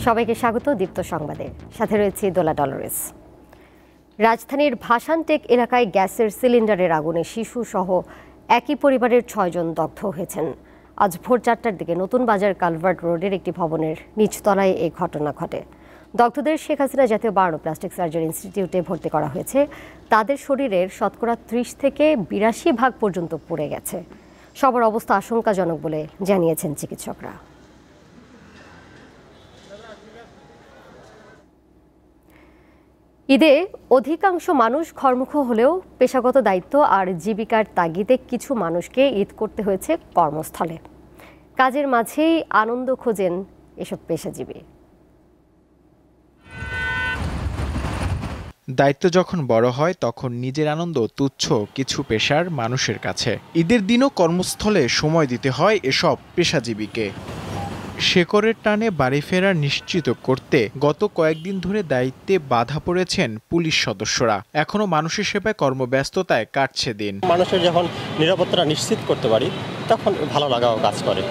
সবাইকে স্বাগত দীপ্ত সংবাদে, সাথে রয়েছে দোলা ডলরেস। রাজধানীর ভাসানটেক এলাকায় গ্যাসের সিলিন্ডারের আগুনে শিশু সহ একই পরিবারের 6 জন দগ্ধ হয়েছেন। আজ ভোর 4টার দিকে নতুন বাজার কালভার্ট রোডের একটি ভবনের নিচতলায় এই ঘটনা ঘটে। দগ্ধদের শেখ হাসিনা জাতীয় বার্ন ও প্লাস্টিক সার্জারি ইনস্টিটিউটে ভর্তি করা হয়েছে। তাদের শরীরের শতকরা 30 থেকে 82% পর্যন্ত পুড়ে গেছে। সবার অবস্থা আশঙ্কাজনক বলে জানিয়েছেন চিকিৎসকরা। ঈদে অধিকাংশ মানুষ ঘরমুখ হলেও পেশাগত দায়িত্ব আর জীবিকার তাগিদে কিছু মানুষকে ঈদ করতে হয়েছে কর্মস্থলে। কাজের মাঝেই আনন্দ খোঁজেন এসব পেশাজীবী। দায়িত্ব যখন বড় হয় তখন নিজের আনন্দ তুচ্ছ কিছু পেশার মানুষের কাছে। ঈদের দিনও কর্মস্থলে সময় দিতে হয় এসব পেশাজীবীকে। শেকড়ের টানে বাড়ি ফেরা নিশ্চিত করতে গত কয়েকদিন ধরে দায়িত্বে বাধা পড়েছেন পুলিশ সদস্যরা। এখনো মানুষের সেবায় কর্মব্যস্ততায় কাটছে দিন। মানুষের যখন নিরাপত্তা নিশ্চিত করতে পারি তখন ভালো লাগাও কাজ করে,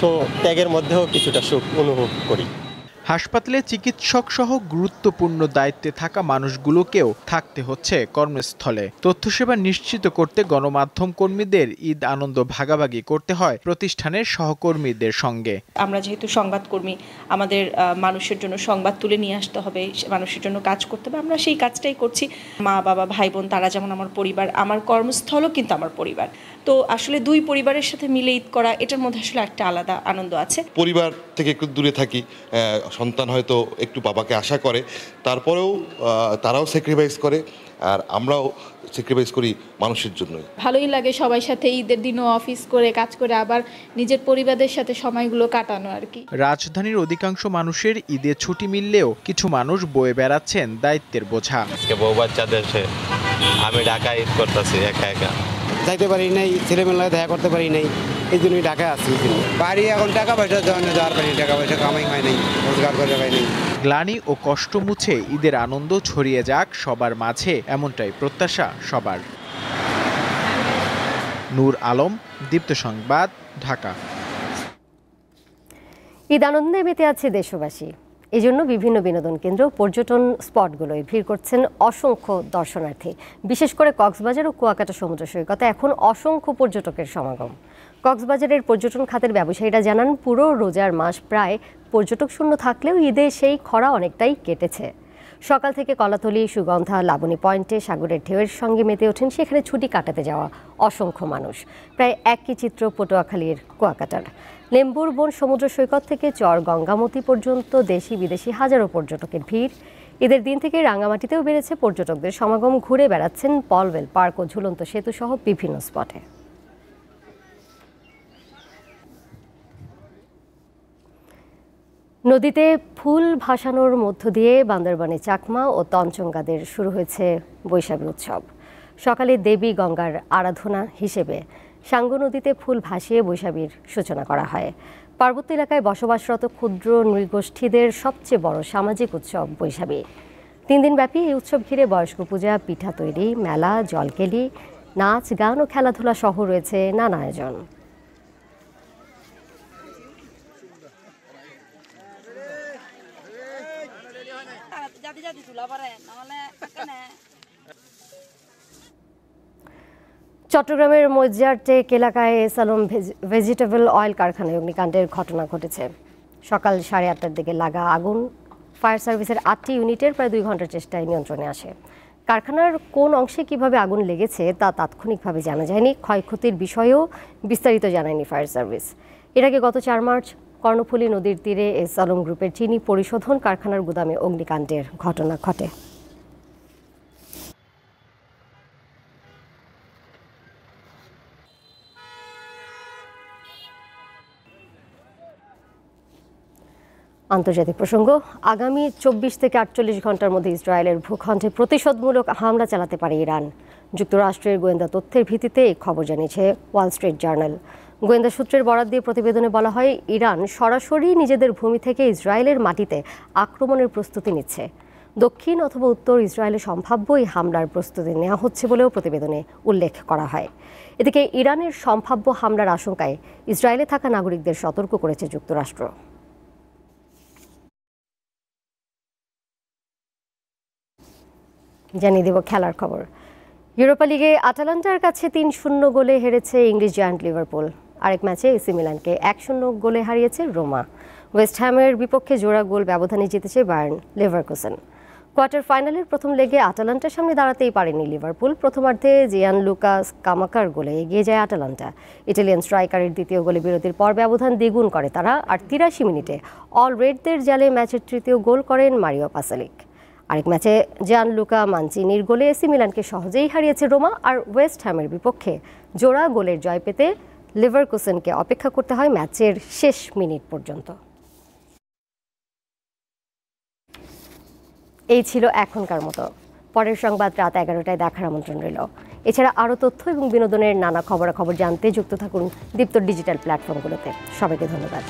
তো ত্যাগের মধ্যেও কিছুটা সুখ অনুভব করি। হাসপাতালে চিকিৎসক সহ গুরুত্বপূর্ণ দায়িত্বে থাকা মানুষগুলোকেও থাকতে হচ্ছে কর্মস্থলে। তথ্যসেবা নিশ্চিত করতে গণমাধ্যম কর্মীদের ঈদ আনন্দ ভাগাভাগি করতে হয় প্রতিষ্ঠানের সহকর্মীদের সঙ্গে। আমরা যেহেতু সংবাদকর্মী, আমাদের মানুষের জন্য সংবাদ তুলে নিয়ে আসতে হবে, মানুষের জন্য কাজ করতে হবে, আমরা সেই কাজটাই করছি। মা বাবা ভাই বোন তারা যেমন আমার পরিবার, আমার কর্মস্থলও কিন্তু আমার পরিবার। তো আসলে দুই পরিবারের সাথে মিলে ঈদ করা, এটার মধ্যে আসলে একটা আলাদা আনন্দ আছে। পরিবার থেকে একটু দূরে থাকি, সন্তান হয়তো একটু বাবাকে আশা করে, তারপরেও তারাও স্যাক্রিফাইস করে আর আমরাও স্যাক্রিফাইস করি মানুষের জন্য। ভালোই লাগে সবার সাথে ঈদের দিনও অফিস করে কাজ করে আবার নিজের পরিবারের সাথে সময়গুলো কাটানো আর কি। রাজধানীর অধিকাংশ মানুষের ঈদে ছুটি মিললেও কিছু মানুষ বয়ে বেড়াচ্ছেন দায়িত্বের বোঝা। আজকে বউ বাচ্চা দেশে, আমি ঢাকায় ঈদ করতেছি একা একা, যাইতে পারি নাই, ছেলেমেয়ের দেখা করতে পারি নাই, এই জন্যই ঢাকায় আসছি। বাড়ি এখন টাকা পয়সা যাওয়ার পারি, টাকা পয়সা কামাই হয় নাই, রোজগার করে পাই নাই। গ্লানি ও কষ্ট মুছে ঈদের আনন্দ ছড়িয়ে যাক সবার মাঝে, এমনটাই প্রত্যাশা সবার। নূর আলম, দীপ্ত সংবাদ, ঢাকা। ঈদ আনন্দে মেতে আছে দেশবাসী। এই জন্য বিভিন্ন বিনোদন কেন্দ্র, পর্যটন স্পটগুলোয় ভিড় করছেন অসংখ্য দর্শনার্থী। বিশেষ করে কক্সবাজার ও কুয়াকাটা সমুদ্র সৈকতে এখন অসংখ্য পর্যটকের সমাগম। কক্সবাজারের পর্যটন খাতের ব্যবসায়ীরা জানান, পুরো রোজার মাস প্রায় পর্যটক শূন্য থাকলেও ঈদে সেই খরা অনেকটাই কেটেছে। সকাল থেকে কলাতলি, সুগন্ধা, লাবণী পয়েন্টে সাগরের ঢেউয়ের সঙ্গে মেতে ওঠেন সেখানে ছুটি কাটাতে যাওয়া অসংখ্য মানুষ। প্রায় একই চিত্র পটুয়াখালীর কুয়াকাটার। লেম্বুর বন সমুদ্র সৈকত থেকে চর গঙ্গামতি পর্যন্ত দেশি বিদেশি হাজারো পর্যটকের ভিড়। ঈদের দিন থেকে রাঙামাটিতেও বেড়েছে পর্যটকদের সমাগম। ঘুরে বেড়াচ্ছেন পলওয়েল পার্ক ও ঝুলন্ত সেতু সহ বিভিন্ন স্পটে। নদীতে ফুল ভাসানোর মধ্য দিয়ে বান্দরবানে চাকমা ও তঞ্চঙ্গাদের শুরু হয়েছে বৈশাখী উৎসব। সকালে দেবী গঙ্গার আরাধনা হিসেবে সাঙ্গু নদীতে ফুল ভাসিয়ে বৈশাখীর সূচনা করা হয়। পার্বত্য এলাকায় বসবাসরত ক্ষুদ্র নৃগোষ্ঠীদের সবচেয়ে বড় সামাজিক উৎসব বৈশাখী। 3 দিনব্যাপী এই উৎসব ঘিরে বয়স্ক পূজা, পিঠা তৈরি, মেলা, জলকেলি, নাচ, গান ও খেলাধুলা সহ রয়েছে নানা আয়োজন। চট্টগ্রামের মজ্জারটেক এলাকায় সালম ভেজিটেবল অয়েল কারখানায় অগ্নিকাণ্ডের ঘটনা ঘটেছে। সকাল 8:30টার দিকে লাগা আগুন ফায়ার সার্ভিসের 8টি ইউনিটের প্রায় 2 ঘন্টার চেষ্টায় নিয়ন্ত্রণে আসে। কারখানার কোন অংশে কিভাবে আগুন লেগেছে তা তাৎক্ষণিকভাবে জানা যায়নি। ক্ষয়ক্ষতির বিষয়েও বিস্তারিত জানায়নি ফায়ার সার্ভিস। এর আগে গত 4 মার্চ কর্ণফুলী নদীর তীরে এস আলম গ্রুপের চিনি পরিশোধন কারখানার গুদামে অগ্নিকাণ্ডের ঘটনা ঘটে। আন্তর্জাতিক প্রসঙ্গ, আগামী 24 থেকে 48 ঘন্টার মধ্যে ইসরায়েলের ভূখণ্ডে প্রতিশোধমূলক হামলা চালাতে পারে ইরান। যুক্তরাষ্ট্রের গোয়েন্দা তথ্যের ভিত্তিতে এই খবর জানিয়েছে ওয়াল স্ট্রিট জার্নাল। গোয়েন্দা সূত্রের বরাত দিয়ে প্রতিবেদনে বলা হয়, ইরান সরাসরি নিজেদের ভূমি থেকে ইসরায়েলের মাটিতে আক্রমণের প্রস্তুতি নিচ্ছে। দক্ষিণ অথবা উত্তর ইসরায়েলে সম্ভাব্য এই হামলার প্রস্তুতি নেওয়া হচ্ছে বলেও প্রতিবেদনে উল্লেখ করা হয়। এদিকে ইরানের সম্ভাব্য হামলার আশঙ্কায় ইসরায়েলে থাকা নাগরিকদের সতর্ক করেছে যুক্তরাষ্ট্র। জানিয়ে দেব খেলার খবর। ইউরোপা লিগে আটালান্টার কাছে ৩-০ গোলে হেরেছে ইংলিশ জায়ান্ট লিভারপুল। আরেক ম্যাচে এসি মিলানকে ১-০ গোলে হারিয়েছে রোমা। ওয়েস্ট হ্যামের বিপক্ষে জোড়া গোল ব্যবধানে জিতেছে বায়ার্ন লেভারকুসেন। কোয়ার্টার ফাইনালের প্রথম লেগে আটালান্টার সামনে দাঁড়াতেই পারেনি লিভারপুল। প্রথমার্ধে জিয়ানলুকা স্কামাকার গোলে এগিয়ে যায় আটালান্টা। ইটালিয়ান স্ট্রাইকারের দ্বিতীয় গোলে বিরতির পর ব্যবধান দ্বিগুণ করে তারা। আর ৮৩ মিনিটে অল রেডদের জালে ম্যাচের তৃতীয় গোল করেন মারিও পাসালিক। আরেক ম্যাচে জিয়ানলুকা মানচিনির গোলে এসি মিলানকে সহজেই হারিয়েছে রোমা। আর ওয়েস্ট হ্যামের বিপক্ষে জোড়া গোলের জয় পেতে লিভারকুসেনকে অপেক্ষা করতে হয় ম্যাচের শেষ মিনিট পর্যন্ত। এই ছিল এখনকার মতো। পরের সংবাদ রাত 11টায় দেখার আমন্ত্রণ রইল। এছাড়া আরও তথ্য এবং বিনোদনের নানা খবরাখবর জানতে যুক্ত থাকুন দীপ্ত ডিজিটাল প্ল্যাটফর্মগুলোতে। সবাইকে ধন্যবাদ।